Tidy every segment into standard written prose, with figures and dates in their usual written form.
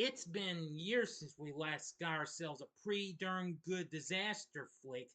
It's been years since we last got ourselves a pretty darn good disaster flick,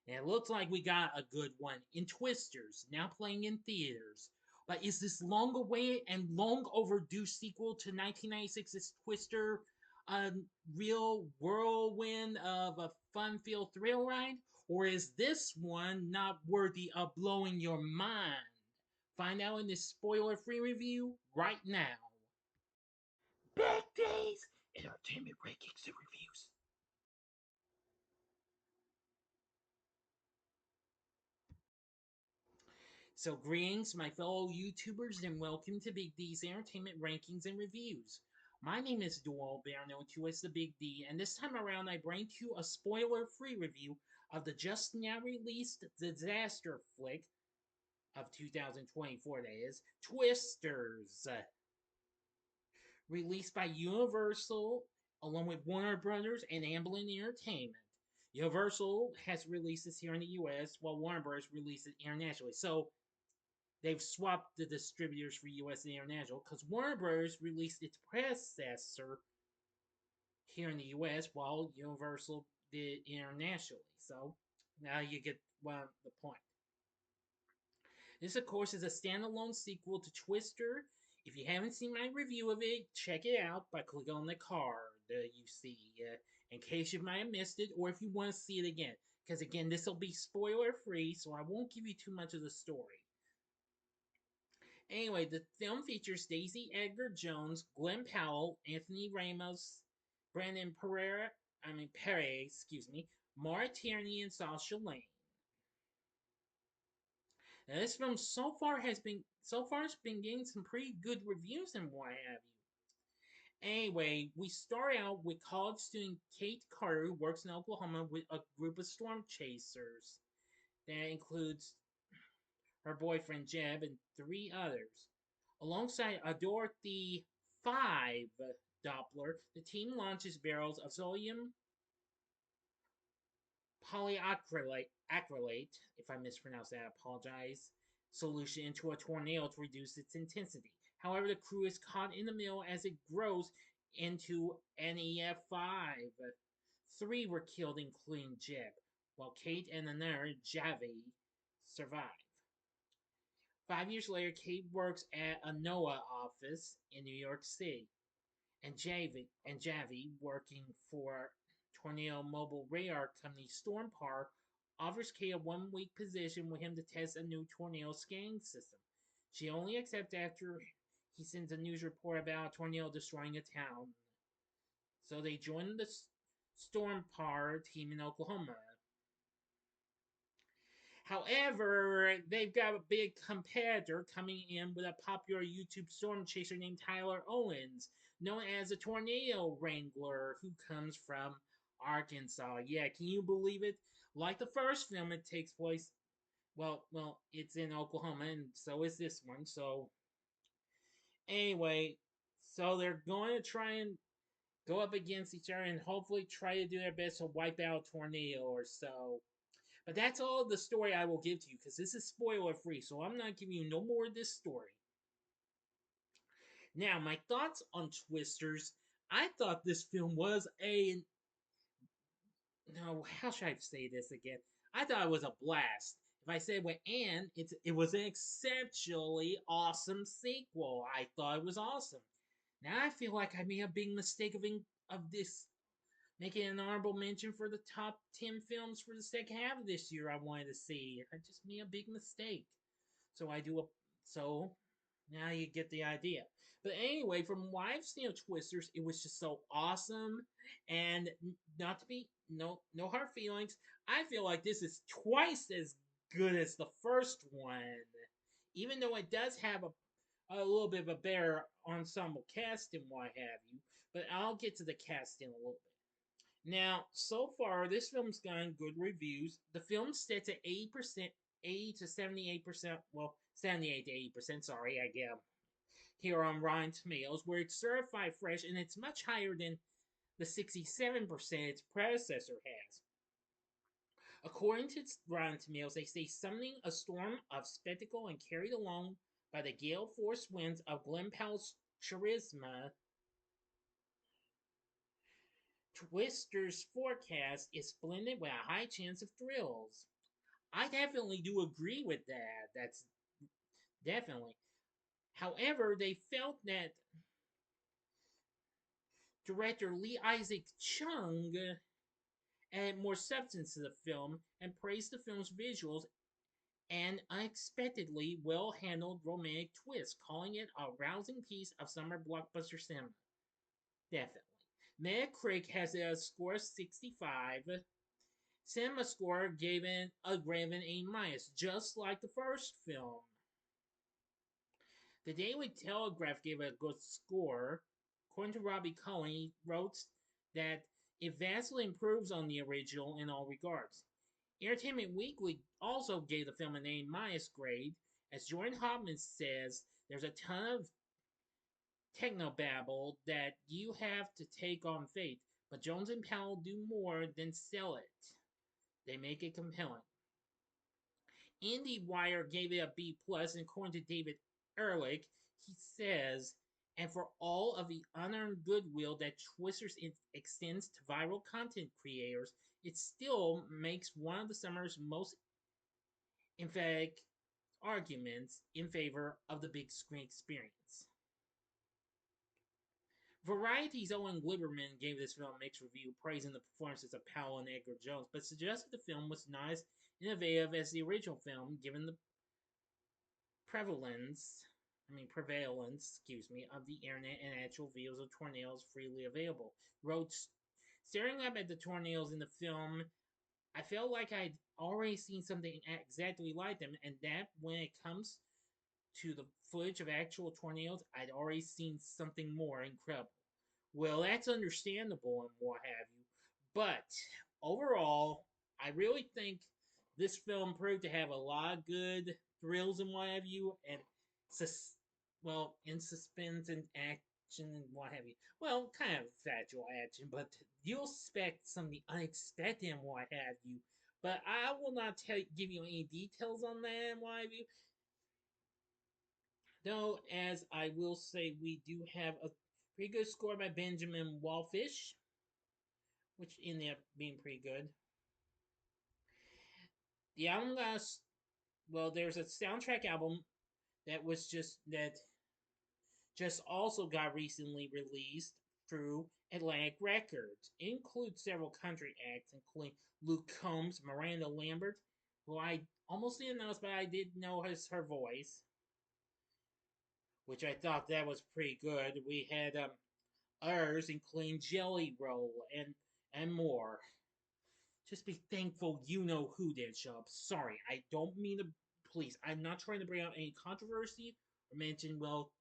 and it looks like we got a good one in Twisters, now playing in theaters. But is this long awaited and long overdue sequel to 1996's Twister a real whirlwind of a fun filled thrill ride? Or is this one not worthy of blowing your mind? Find out in this spoiler free review right now. Big D's Entertainment Rankings and Reviews. So, greetings, my fellow YouTubers, and welcome to Big D's Entertainment Rankings and Reviews. My name is Dual Bear, known to as the Big D, and this time around I bring to you a spoiler-free review of the just now released disaster flick of 2024, that is, Twisters. Released by Universal along with Warner Brothers and Amblin Entertainment. Universal has released this here in the US while Warner Bros. Released it internationally. So they've swapped the distributors for US and international because Warner Bros. Released its predecessor here in the US while Universal did internationally. So now you get the point. This, of course, is a standalone sequel to Twister. If you haven't seen my review of it, check it out by clicking on the card you see in case you might have missed it or if you want to see it again. Because, again, this will be spoiler free, so I won't give you too much of the story. Anyway, the film features Daisy Edgar-Jones, Glen Powell, Anthony Ramos, Brandon Perea, Maura, Tierney, and Sasha Lane. Now, this film so far has been getting some pretty good reviews and what have you. Anyway, we start out with college student Kate Carter, who works in Oklahoma with a group of storm chasers. That includes her boyfriend Jeb and three others. Alongside a Dorothy 5 Doppler, the team launches barrels of sodium polyacrylate, if I mispronounce that, I apologize, solution into a tornado to reduce its intensity. However, the crew is caught in the middle as it grows into NEF5. Three were killed, including Jeb, while Kate and the nerd, Javi, survive. 5 years later, Kate works at a NOAA office in New York City, and Javi, working for Tornado Mobile Radar Company Stormpar, offers Kate a 1-week position with him to test a new tornado scanning system. She only accepts after he sends a news report about a tornado destroying a town. So they join the Stormpar team in Oklahoma. However, they've got a big competitor coming in with a popular YouTube storm chaser named Tyler Owens, known as a Tornado Wrangler, who comes from Arkansas. Yeah, can you believe it? Like the first film, it takes place. Well, it's in Oklahoma, and so is this one. So, anyway, so they're going to try and go up against each other and hopefully try to do their best to wipe out a tornado or so. But that's all the story I will give to you because this is spoiler free, so I'm not giving you no more of this story. Now, my thoughts on Twisters. I thought this film was a. No, how should I say this again? I thought it was a blast. If I say with it was an exceptionally awesome sequel. I thought it was awesome. Now I feel like I made a big mistake of this making an honorable mention for the top 10 films for the second half of this year I wanted to see. I just made a big mistake. So now you get the idea. But anyway, from what I've seen of Twisters, it was just so awesome. And not to be no hard feelings. I feel like this is twice as good as the first one. Even though it does have a little bit of a better ensemble cast and what have you. But I'll get to the cast in a little bit. Now, so far, this film's gotten good reviews. The film sits at 80%, 80 to 78%, well, 78 to 80%, sorry, I get here on Rotten Tomatoes, where it's certified fresh, and it's much higher than the 67% its predecessor has. According to Rotten Tomatoes, they say summoning a storm of spectacle and carried along by the gale force winds of Glen Powell's charisma, Twister's forecast is splendid with a high chance of thrills. I definitely do agree with that. That's definitely. However, they felt that director Lee Isaac Chung added more substance to the film and praised the film's visuals and unexpectedly well handled romantic twist, calling it a rousing piece of summer blockbuster cinema. Definitely. Metacritic has a score of 65. Cinema Score gave it a Graven A minus, just like the first film. The Daily Telegraph gave it a good score. According to Robbie Cullen, he wrote that it vastly improves on the original in all regards. Entertainment Weekly also gave the film an A minus grade. As Jordan Hoffman says, there's a ton of technobabble that you have to take on faith, but Jones and Powell do more than sell it. They make it compelling. IndieWire gave it a B plus, and according to David Ehrlich, he says, and for all of the unearned goodwill that Twisters extends to viral content creators, it still makes one of the summer's most emphatic arguments in favor of the big screen experience. Variety's Owen Lieberman gave this film a mixed review, praising the performances of Powell and Edgar-Jones, but suggested the film was not as innovative as the original film, given the prevalence, of the internet and actual videos of tornadoes freely available. Wrote, staring up at the tornadoes in the film, I felt like I'd already seen something exactly like them, and that when it comes to the footage of actual tornadoes, I'd already seen something more incredible. Well, that's understandable and what have you. But overall, I really think this film proved to have a lot of good thrills and what have you, and in suspense and action and what have you. Well, kind of factual action, but you'll expect some of the unexpected and what have you. But I will not give you any details on that and what have you. Though, as I will say, we do have a pretty good score by Benjamin Wallfish, which ended up being pretty good. The album got there's a soundtrack album that just also got recently released through Atlantic Records. It includes several country acts, including Luke Combs, Miranda Lambert, who I almost didn't know, but I did know her voice, which I thought that was pretty good. We had others, including Jelly Roll and more. Just be thankful you know who did show up. Sorry, I don't mean to. Please, I'm not trying to bring out any controversy or mention,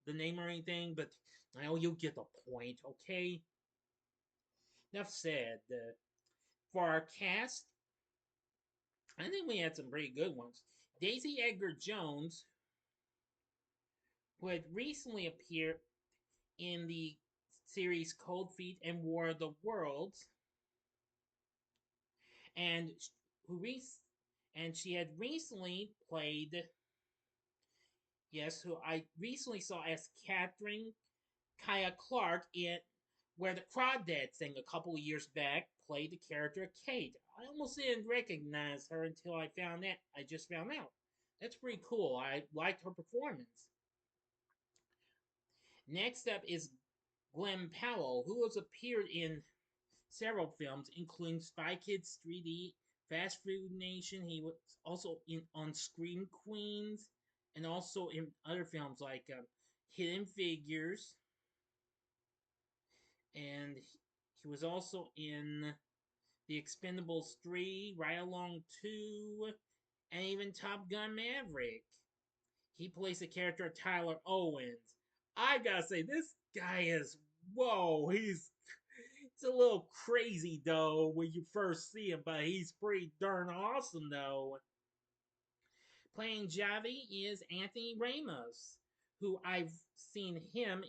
the name or anything, but I know you'll get the point, okay? Enough said. For our cast, I think we had some pretty good ones. Daisy Edgar-Jones, who had recently appeared in the series Cold Feet and War of the Worlds, and she had recently played, who I recently saw as Catherine Kaya Clark in Where the Crawdads Sing a couple of years back, played the character Kate. I almost didn't recognize her until I just found out. That's pretty cool. I liked her performance. Next up is Glen Powell, who has appeared in several films, including Spy Kids 3D, Fast Food Nation. He was also on Scream Queens, and also in other films like Hidden Figures. And he was also in The Expendables 3, Ride Along 2, and even Top Gun Maverick. He plays the character Tyler Owens. I gotta say, this guy is, he's a little crazy though when you first see him, but he's pretty darn awesome though. Playing Javi is Anthony Ramos, who I've seen him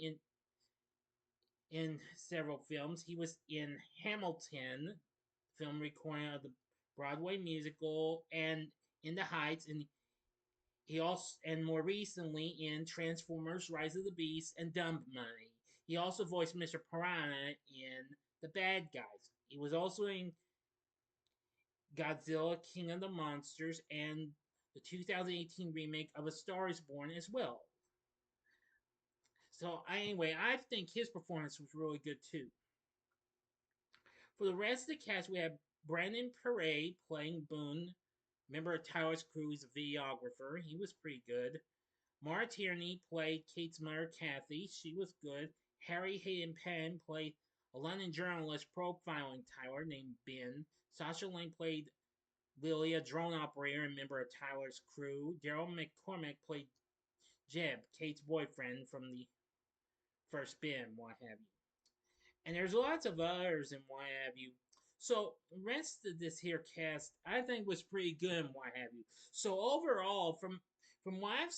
in several films. He was in Hamilton, film recording of the Broadway musical, and In the Heights, and he also, and more recently, in Transformers: Rise of the Beast and Dumb Money. He also voiced Mr. Piranha in The Bad Guys. He was also in Godzilla King of the Monsters and the 2018 remake of A Star is Born as well. So anyway, I think his performance was really good too. For the rest of the cast, we have Brandon Perea playing Boone, member of Tyler's crew. He's a videographer. He was pretty good. Maura Tierney played Kate's mother, Kathy. She was good. Harry Hayden Penn played a London journalist profiling Tyler named Ben. Sasha Lane played Lily, a drone operator and member of Tyler's crew. Daryl McCormick played Jeb, Kate's boyfriend from the first Ben, what have you. And there's lots of others and what have you. So the rest of this here cast, I think, was pretty good and what have you. So overall, from what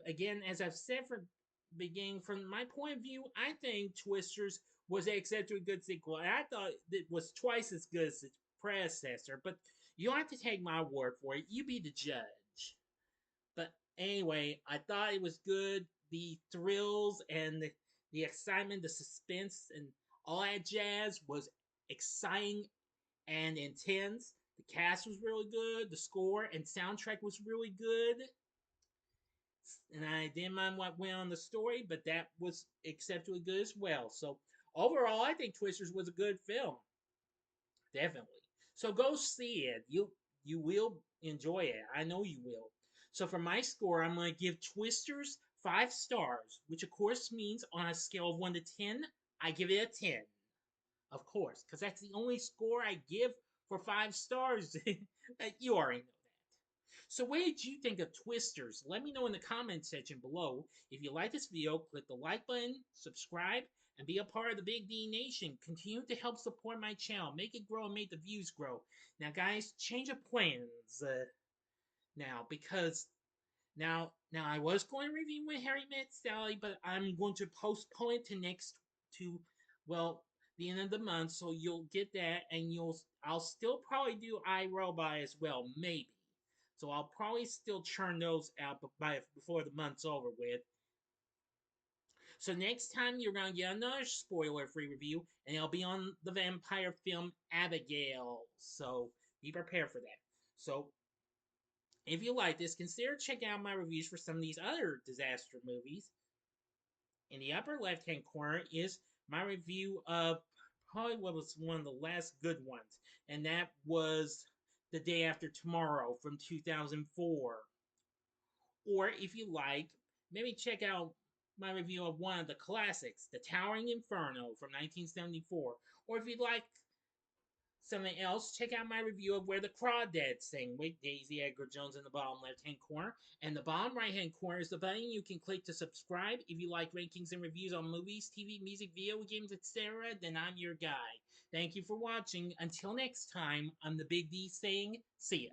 again, as I've said from the beginning, from my point of view, I think Twisters was an exceptionally good sequel, and I thought it was twice as good as its predecessor. But you don't have to take my word for it. You be the judge. But anyway, I thought it was good. The thrills and the excitement, the suspense, and all that jazz was exciting and intense. The cast was really good. The score and soundtrack was really good. And I didn't mind what went on the story, but that was exceptionally good as well. So overall, I think Twisters was a good film. Definitely. So go see it. You will enjoy it. I know you will. So for my score, I'm going to give Twisters 5 stars, which of course means on a scale of 1 to 10, I give it a 10. Of course, because that's the only score I give for 5 stars. You already know that. So what did you think of Twisters? Let me know in the comment section below. If you like this video, click the like button, subscribe, and be a part of the Big D Nation. Continue to help support my channel. Make it grow and make the views grow. Now, guys, change of plans now because now I was going to review When Harry Met Sally, but I'm going to postpone it to well the end of the month, so you'll get that, and I'll still probably do iRobot as well, maybe. So I'll probably still churn those out before the month's over with. So next time you're gonna get another spoiler-free review, and it'll be on the vampire film Abigail. So be prepared for that. So if you like this, consider checking out my reviews for some of these other disaster movies. In the upper left-hand corner is my review of probably what was one of the last good ones, and that was The Day After Tomorrow from 2004. Or if you like, maybe check out my review of one of the classics, The Towering Inferno from 1974. Or if you'd like something else, check out my review of Where the Crawdads Sing with Daisy Edgar-Jones in the bottom left-hand corner. And the bottom right-hand corner is the button you can click to subscribe. If you like rankings and reviews on movies, TV, music, video games, etc., then I'm your guy. Thank you for watching. Until next time, I'm the Big D saying, see ya.